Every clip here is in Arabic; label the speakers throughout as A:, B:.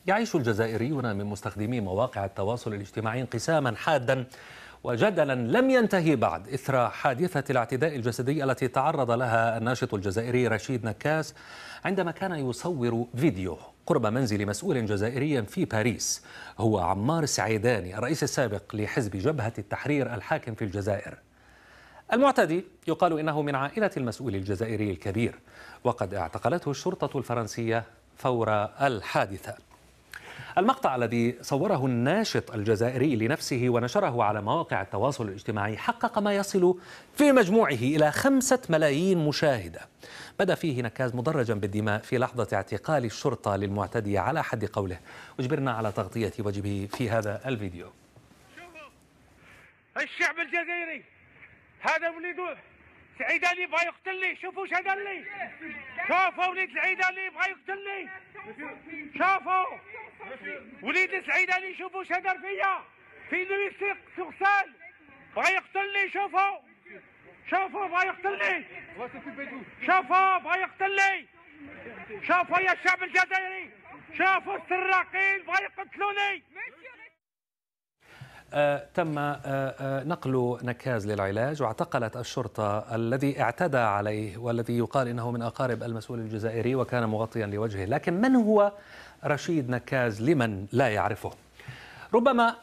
A: يعيش الجزائريون من مستخدمي مواقع التواصل الاجتماعي انقساما حادا وجدلا لم ينتهي بعد إثر حادثة الاعتداء الجسدي التي تعرض لها الناشط الجزائري رشيد نكاس عندما كان يصور فيديو قرب منزل مسؤول جزائري في باريس، هو عمار السعيداني الرئيس السابق لحزب جبهة التحرير الحاكم في الجزائر. المعتدي يقال إنه من عائلة المسؤول الجزائري الكبير، وقد اعتقلته الشرطة الفرنسية فور الحادثة. المقطع الذي صوره الناشط الجزائري لنفسه ونشره على مواقع التواصل الاجتماعي حقق ما يصل في مجموعه إلى 5 ملايين مشاهدة. بدأ فيه نكاز مدرجا بالدماء في لحظة اعتقال الشرطة للمعتدي على حد قوله، وجبرنا على تغطية وجهه في هذا الفيديو.
B: الشعب الجزائري هذا وليد سعيداني بغى يقتلني، شوفوا اش هذا لي، شوفوا وليد سعيداني بغى يقتلني، شوفوا وليد سعيداني، شوفوا اش هدر فيا في لويس سوغسال، بغى يقتلني، شوفوا بغى يقتلني، شوفوا بغى يقتلني، شوفوا يا الشعب الجزائري، شوفوا السراقين بغى يقتلوني.
A: تم نقل نكاز للعلاج، واعتقلت الشرطة الذي اعتدى عليه والذي يقال إنه من أقارب المسؤول الجزائري وكان مغطيا لوجهه. لكن من هو رشيد نكاز لمن لا يعرفه؟ ربما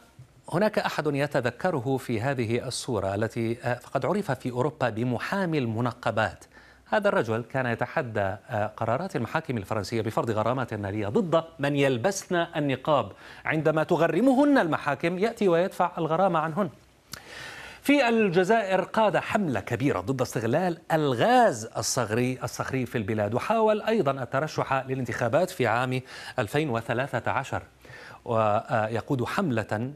A: هناك أحد يتذكره في هذه الصورة التي فقد عرف في أوروبا بمحامي المنقبات. هذا الرجل كان يتحدى قرارات المحاكم الفرنسية بفرض غرامات مالية ضد من يلبسن النقاب، عندما تغرمهن المحاكم يأتي ويدفع الغرامة عنهن. في الجزائر قاد حملة كبيرة ضد استغلال الغاز الصخري في البلاد، وحاول أيضا الترشح للانتخابات في عام 2013، ويقود حملة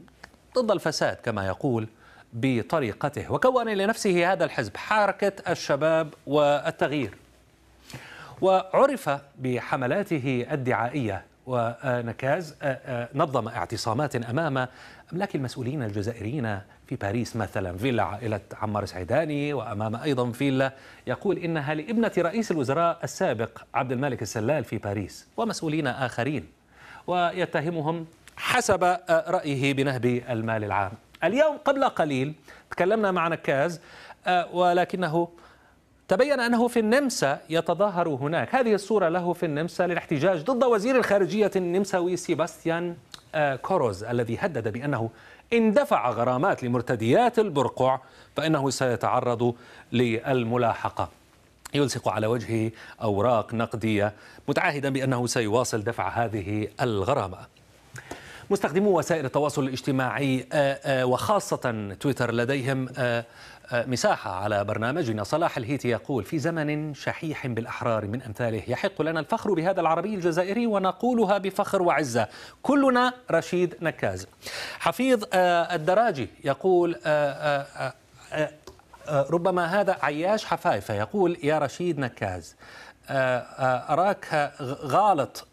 A: ضد الفساد كما يقول بطريقته، وكون لنفسه هذا الحزب حركة الشباب والتغيير، وعرف بحملاته الدعائية. ونكاز نظم اعتصامات أمام أملاك المسؤولين الجزائريين في باريس، مثلا فيلا عائلة عمار السعيداني، وأمام أيضا فيلا يقول إنها لابنة رئيس الوزراء السابق عبد الملك السلال في باريس، ومسؤولين آخرين، ويتهمهم حسب رأيه بنهب المال العام. اليوم قبل قليل تكلمنا مع نكاز، ولكنه تبين أنه في النمسا يتظاهر هناك. هذه الصورة له في النمسا للاحتجاج ضد وزير الخارجية النمساوي سيباستيان كوروز، الذي هدد بأنه إن دفع غرامات لمرتديات البرقع فإنه سيتعرض للملاحقة. يلصق على وجهه أوراق نقدية متعهدا بأنه سيواصل دفع هذه الغرامة. مستخدمو وسائل التواصل الاجتماعي وخاصة تويتر لديهم مساحة على برنامجنا. صلاح الهيتي يقول: في زمن شحيح بالأحرار من أمثاله يحق لنا الفخر بهذا العربي الجزائري ونقولها بفخر وعزة، كلنا رشيد نكاز. حفيظ الدراجي يقول ربما هذا عياش حفايفة يقول: يا رشيد نكاز، أراك غالط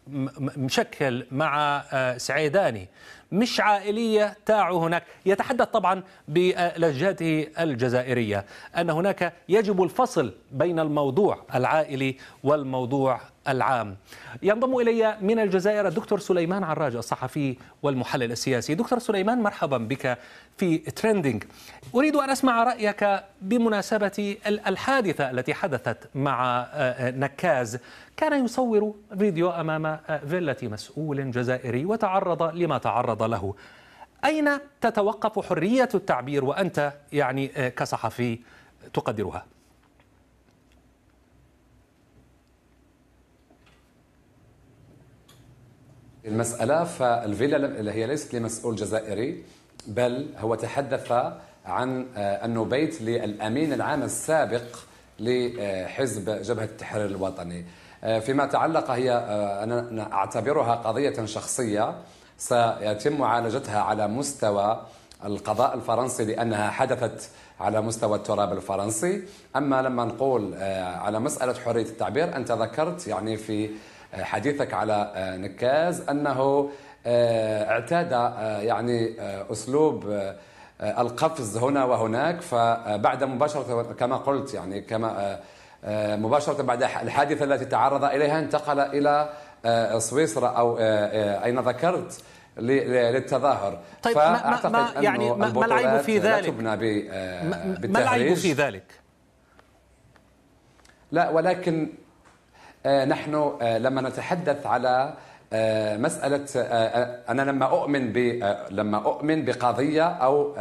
A: مشكل مع سعيداني، مش عائلية تاعو هناك. يتحدث طبعا بلهجته الجزائرية أن هناك يجب الفصل بين الموضوع العائلي والموضوع العام. ينضم إلي من الجزائر الدكتور سليمان عراج الصحفي والمحلل السياسي. دكتور سليمان، مرحبا بك في تريندينج. أريد أن أسمع رأيك بمناسبة الحادثة التي حدثت مع نكاز. كان يصور فيديو أمام فيلة مسؤول جزائري وتعرض لما تعرض له. أين تتوقف حرية التعبير وأنت يعني كصحفي تقدرها؟
C: المسألة فالفيلا هي ليست لمسؤول جزائري، بل هو تحدث عن أنه بيت للأمين العام السابق لحزب جبهة التحرير الوطني. فيما تعلق هي أنا أعتبرها قضية شخصية سيتم معالجتها على مستوى القضاء الفرنسي، لأنها حدثت على مستوى التراب الفرنسي. أما لما نقول على مسألة حرية التعبير، أنت ذكرت يعني في حديثك على نكاز أنه اعتاد يعني أسلوب القفز هنا وهناك، فبعد مباشرة كما قلت يعني كما مباشرة بعد الحادثة التي تعرض إليها انتقل إلى سويسرا أو أين ذكرت للتظاهر.
A: طيب
C: فأعتقد
A: يعني ما العيب في ذلك؟
C: لا تبنى بالتهريج.
A: ما العيب في ذلك؟
C: لا، ولكن نحن لما نتحدث على مسألة أنا لما أؤمن بقضية أو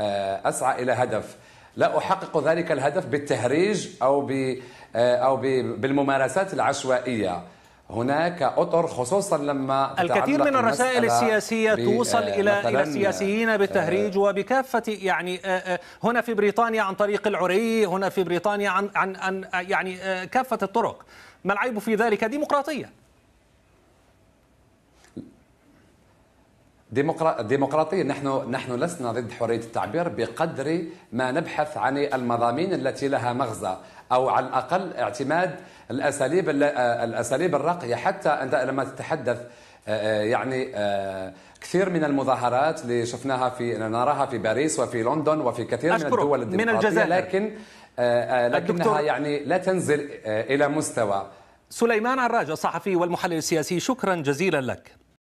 C: أسعى إلى هدف، لا أحقق ذلك الهدف بالتهريج أو بالممارسات العشوائية. هناك أطر، خصوصا لما
A: الكثير من الرسائل السياسية توصل إلى السياسيين بالتهريج وبكافة، يعني هنا في بريطانيا عن طريق العري، هنا في بريطانيا عن يعني كافة الطرق. ما العيب في ذلك؟ ديمقراطية.
C: ديمقراطية. نحن لسنا ضد حرية التعبير بقدر ما نبحث عن المضامين التي لها مغزى، أو على الأقل اعتماد الأساليب الراقية. حتى لما تتحدث يعني كثير من المظاهرات اللي نراها في باريس وفي لندن وفي كثير من الدول الديمقراطية، لكنها يعني لا تنزل إلى مستوى.
A: سليمان عراج الصحفي والمحلل السياسي، شكرا جزيلا لك.